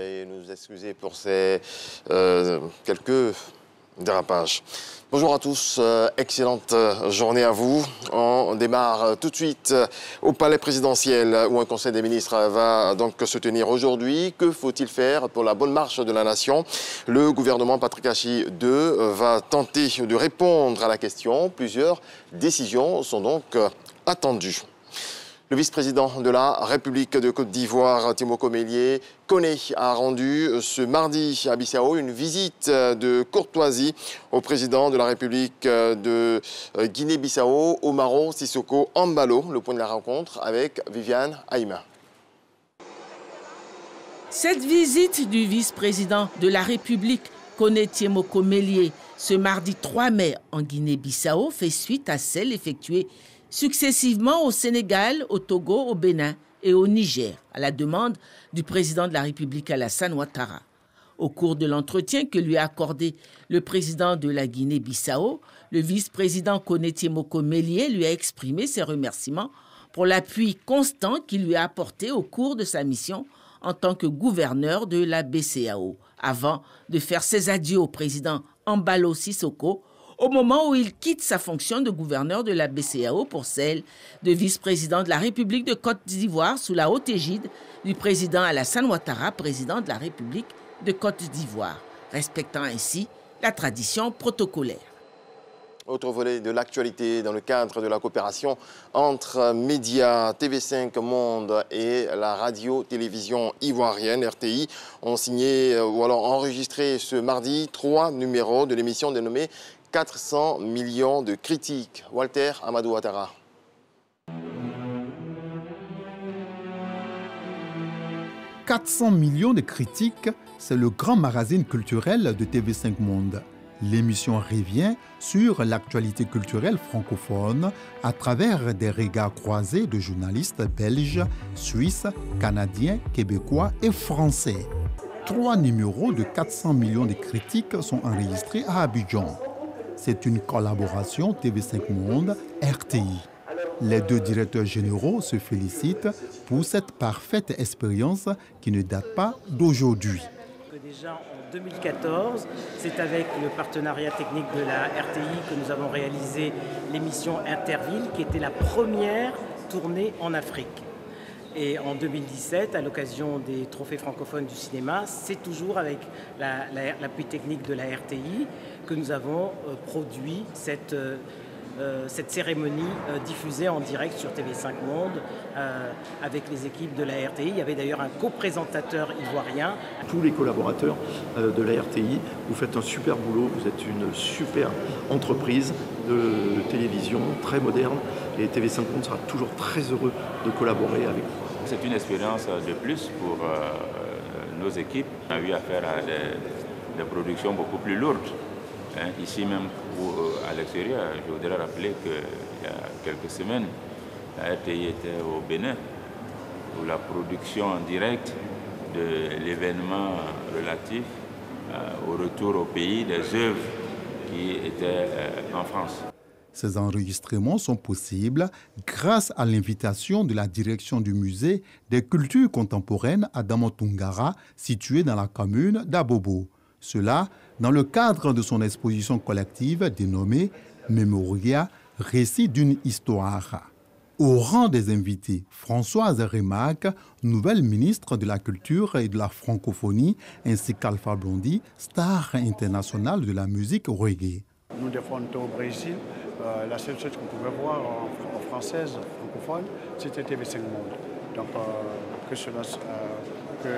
veuillez nous excuser pour ces quelques dérapages. Bonjour à tous, excellente journée à vous. On démarre tout de suite au palais présidentiel où un conseil des ministres va donc se tenir aujourd'hui. Que faut-il faire pour la bonne marche de la nation? Le gouvernement Patrick Achi II va tenter de répondre à la question. Plusieurs décisions sont donc attendues. Le vice-président de la République de Côte d'Ivoire, Timoko Mélié Koné, a rendu ce mardi à Bissau une visite de courtoisie au président de la République de Guinée-Bissau, Umaro Sissoco Embalo. Le point de la rencontre avec Viviane Aïma. Cette visite du vice-président de la République, Koné Timoko Mélié, ce mardi 3 mai en Guinée-Bissau, fait suite à celle effectuée successivement au Sénégal, au Togo, au Bénin et au Niger, à la demande du président de la République Alassane Ouattara. Au cours de l'entretien que lui a accordé le président de la Guinée-Bissau, le vice-président Koné Timoko Mélié lui a exprimé ses remerciements pour l'appui constant qu'il lui a apporté au cours de sa mission en tant que gouverneur de la BCEAO, avant de faire ses adieux au président Embalo Sissoco, au moment où il quitte sa fonction de gouverneur de la BCEAO pour celle de vice-président de la République de Côte d'Ivoire sous la haute égide du président Alassane Ouattara, président de la République de Côte d'Ivoire, respectant ainsi la tradition protocolaire. Autre volet de l'actualité dans le cadre de la coopération entre médias TV5 Monde et la radio-télévision ivoirienne RTI ont signé ou alors enregistré ce mardi 3 numéros de l'émission dénommée 400 millions de critiques. Walter Amadou Ouattara. « 400 millions de critiques, c'est le grand magazine culturel de TV5 Monde. L'émission revient sur l'actualité culturelle francophone à travers des regards croisés de journalistes belges, suisses, canadiens, québécois et français. 3 numéros de 400 millions de critiques sont enregistrés à Abidjan. C'est une collaboration TV5 Monde, RTI. Les deux directeurs généraux se félicitent pour cette parfaite expérience qui ne date pas d'aujourd'hui. Déjà en 2014, c'est avec le partenariat technique de la RTI que nous avons réalisé l'émission Interville, qui était la première tournée en Afrique. Et en 2017, à l'occasion des trophées francophones du cinéma, c'est toujours avec l'appui technique de la RTI que nous avons produit cette cérémonie diffusée en direct sur TV5 Monde avec les équipes de la RTI. Il y avait d'ailleurs un co-présentateur ivoirien. Tous les collaborateurs de la RTI, vous faites un super boulot, vous êtes une super entreprise de télévision très moderne et TV5 Monde sera toujours très heureux de collaborer avec vous. C'est une expérience de plus pour nos équipes. On a eu affaire à des productions beaucoup plus lourdes. Ici même ou à l'extérieur, je voudrais rappeler qu'il y a quelques semaines, la RTI était au Bénin pour la production en direct de l'événement relatif au retour au pays des œuvres qui étaient en France. Ces enregistrements sont possibles grâce à l'invitation de la direction du musée des cultures contemporaines à Damotungara, situé dans la commune d'Abobo. Cela dans le cadre de son exposition collective dénommée Memoria, récit d'une histoire. Au rang des invités, Françoise Remac, nouvelle ministre de la Culture et de la Francophonie, ainsi qu'Alpha Blondy, star internationale de la musique reggae. Nous défendons au Brésil, la seule chose qu'on pouvait voir en française, francophone, c'était TV5 Monde. Donc que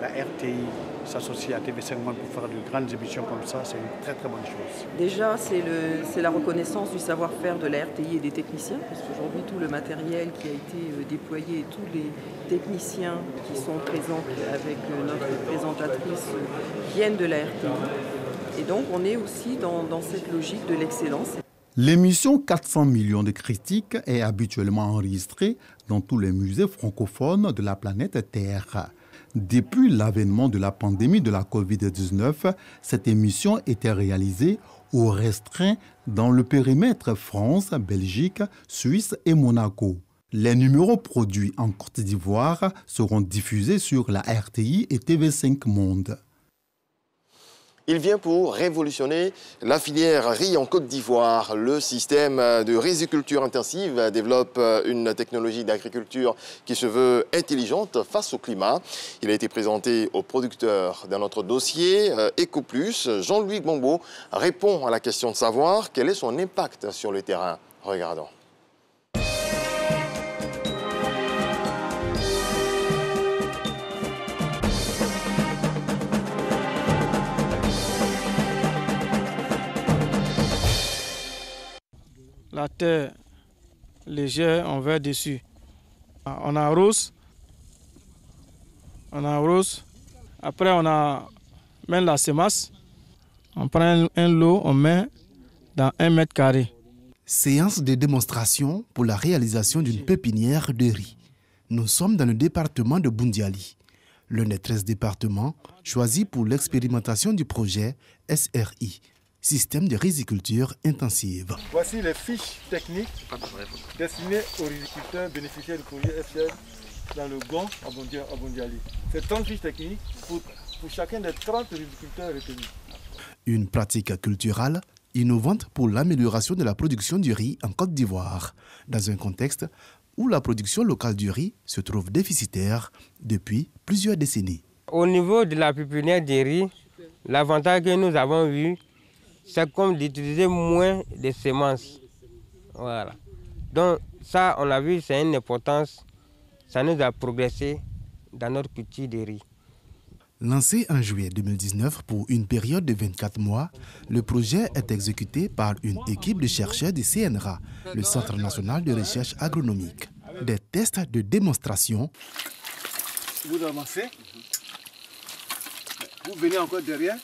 la RTI s'associe à TV5 Monde pour faire de grandes émissions comme ça, c'est une très très bonne chose. Déjà, c'est la reconnaissance du savoir-faire de la RTI et des techniciens, parce qu'aujourd'hui tout le matériel qui a été déployé et tous les techniciens qui sont présents avec notre présentatrice viennent de la RTI. Et donc on est aussi dans cette logique de l'excellence. L'émission 400 millions de critiques est habituellement enregistrée dans tous les musées francophones de la planète Terre. Depuis l'avènement de la pandémie de la Covid-19, cette émission était réalisée ou restreinte dans le périmètre France, Belgique, Suisse et Monaco. Les numéros produits en Côte d'Ivoire seront diffusés sur la RTI et TV5 Monde. Il vient pour révolutionner la filière riz en Côte d'Ivoire. Le système de riziculture intensive développe une technologie d'agriculture qui se veut intelligente face au climat. Il a été présenté aux producteurs dans notre dossier EcoPlus. Jean-Louis Gbombo répond à la question de savoir quel est son impact sur le terrain. Regardons. La terre légère, on va dessus. On arrose. Après, on met la semence. On prend un lot, on met dans 1 mètre carré. Séance de démonstration pour la réalisation d'une pépinière de riz. Nous sommes dans le département de Boundiali, l'un des 13 départements choisis pour l'expérimentation du projet SRI, Système de riziculture intensive. Voici les fiches techniques destinées aux riziculteurs bénéficiaires du projet SRI dans le GON à Boundiali. C'est 30 fiches techniques pour chacun des 30 riziculteurs retenus. Une pratique culturelle innovante pour l'amélioration de la production du riz en Côte d'Ivoire, dans un contexte où la production locale du riz se trouve déficitaire depuis plusieurs décennies. Au niveau de la pépinière de riz, l'avantage que nous avons eu, c'est comme d'utiliser moins de semences. Voilà. Donc ça, on a vu, c'est une importance. Ça nous a progressé dans notre culture de riz. Lancé en juillet 2019 pour une période de 24 mois, le projet est exécuté par une équipe de chercheurs du CNRA, le Centre national de recherche agronomique. Des tests de démonstration. Vous avancez, vous venez encore derrière.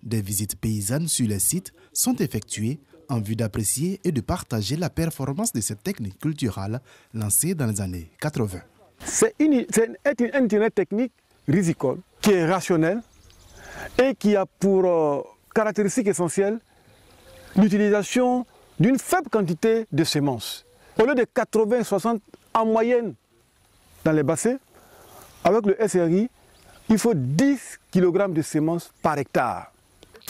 Des visites paysannes sur les sites sont effectuées en vue d'apprécier et de partager la performance de cette technique culturelle lancée dans les années 80. C'est une technique rizicole qui est rationnelle et qui a pour caractéristique essentielle l'utilisation d'une faible quantité de semences. Au lieu de 80-60 en moyenne dans les bassins, avec le SRI, il faut 10 kg de semences par hectare.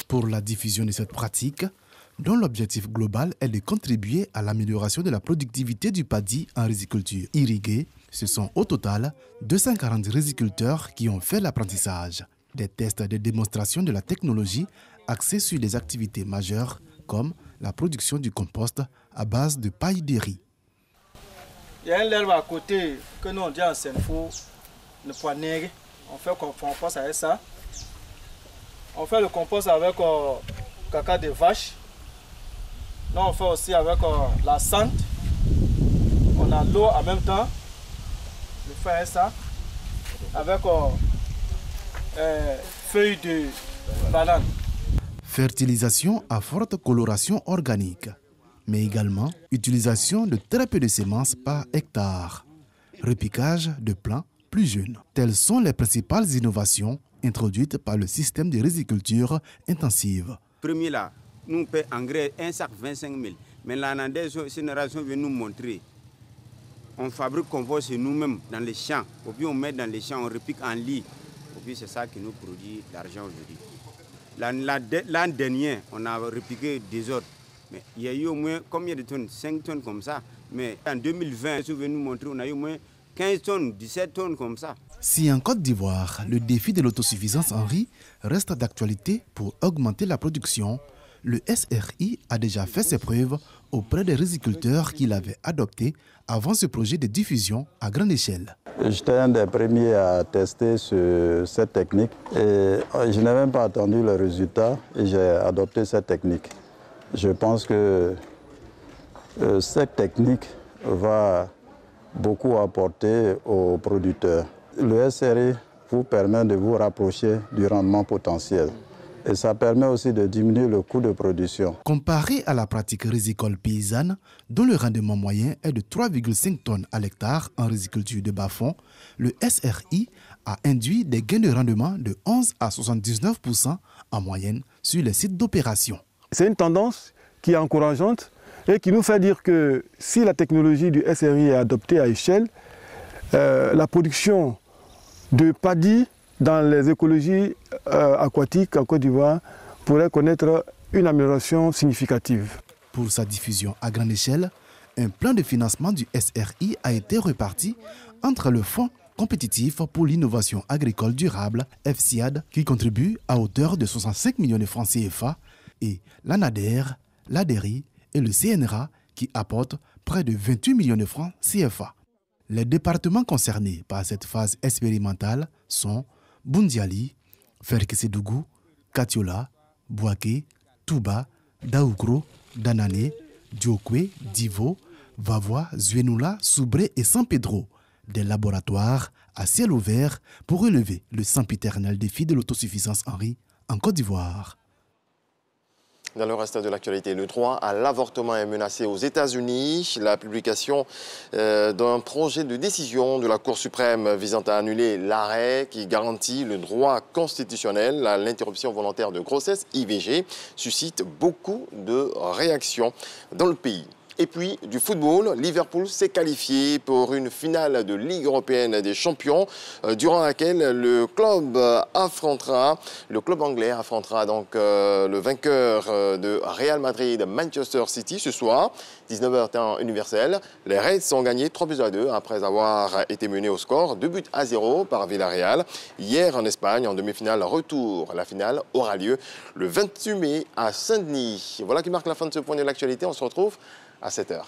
Pour la diffusion de cette pratique, dont l'objectif global est de contribuer à l'amélioration de la productivité du paddy en riziculture irriguée, ce sont au total 240 riziculteurs qui ont fait l'apprentissage. Des tests de démonstration de la technologie axés sur des activités majeures comme la production du compost à base de paille de riz. Il y a un herbe à côté que nous on dit en Senfo, le poignée. On fait compost avec ça. On fait le compost avec caca de vache. Là, on fait aussi avec la sante. On a l'eau en même temps. Je fais ça. Avec feuilles de banane. Fertilisation à forte coloration organique, mais également utilisation de très peu de semences par hectare. Repiquage de plants plus jeunes. Telles sont les principales innovations introduite par le système de riziculture intensive. Premier là, nous payons engrais un sac 25 000. Mais la génération vient nous montrer. On fabrique compost nous-mêmes dans les champs. Et puis on met dans les champs, on repique en lit. Et puis c'est ça qui nous produit l'argent aujourd'hui. L'an dernier, on a repiqué des autres. Mais il y a eu au moins combien de tonnes? 5 tonnes comme ça. Mais en 2020, si vous venez nous montrer, on a eu au moins 15 tonnes, 17 tonnes comme ça. Si en Côte d'Ivoire, le défi de l'autosuffisance en riz reste d'actualité pour augmenter la production, le SRI a déjà fait ses preuves auprès des riziculteurs qu'il avait adoptés avant ce projet de diffusion à grande échelle. J'étais un des premiers à tester cette technique et je n'ai même pas attendu le résultat et j'ai adopté cette technique. Je pense que cette technique va beaucoup apporter aux producteurs. Le SRI vous permet de vous rapprocher du rendement potentiel et ça permet aussi de diminuer le coût de production. Comparé à la pratique rizicole paysanne, dont le rendement moyen est de 3,5 tonnes à l'hectare en riziculture de bas-fond, le SRI a induit des gains de rendement de 11 à 79% en moyenne sur les sites d'opération. C'est une tendance qui est encourageante et qui nous fait dire que si la technologie du SRI est adoptée à échelle, la production de paddy dans les écologies aquatiques en Côte d'Ivoire pourrait connaître une amélioration significative. Pour sa diffusion à grande échelle, un plan de financement du SRI a été reparti entre le Fonds compétitif pour l'innovation agricole durable, FCIAD, qui contribue à hauteur de 65 millions de francs CFA, et l'ANADER, l'ADERI et le CNRA, qui apportent près de 28 millions de francs CFA. Les départements concernés par cette phase expérimentale sont Bundiali, Ferkesedougou, Katiola, Bouaké, Touba, Daoukro, Danane, Diokwe, Divo, Vavois, Zuenoula, Soubré et San Pedro. Des laboratoires à ciel ouvert pour relever le sempiternel défi de l'autosuffisance en riz en Côte d'Ivoire. Dans le reste de l'actualité, le droit à l'avortement est menacé aux États-Unis. La publication d'un projet de décision de la Cour suprême visant à annuler l'arrêt qui garantit le droit constitutionnel à l'interruption volontaire de grossesse, IVG, suscite beaucoup de réactions dans le pays. Et puis, du football, Liverpool s'est qualifié pour une finale de Ligue européenne des champions, durant laquelle le club anglais affrontera donc le vainqueur de Real Madrid, Manchester City, ce soir, 19h temps universel. Les Reds ont gagné 3-2 après avoir été menés au score 2-0 par Villarreal. Hier en Espagne, en demi-finale retour, la finale aura lieu le 28 mai à Saint-Denis. Voilà qui marque la fin de ce point de l'actualité. On se retrouve à 7h.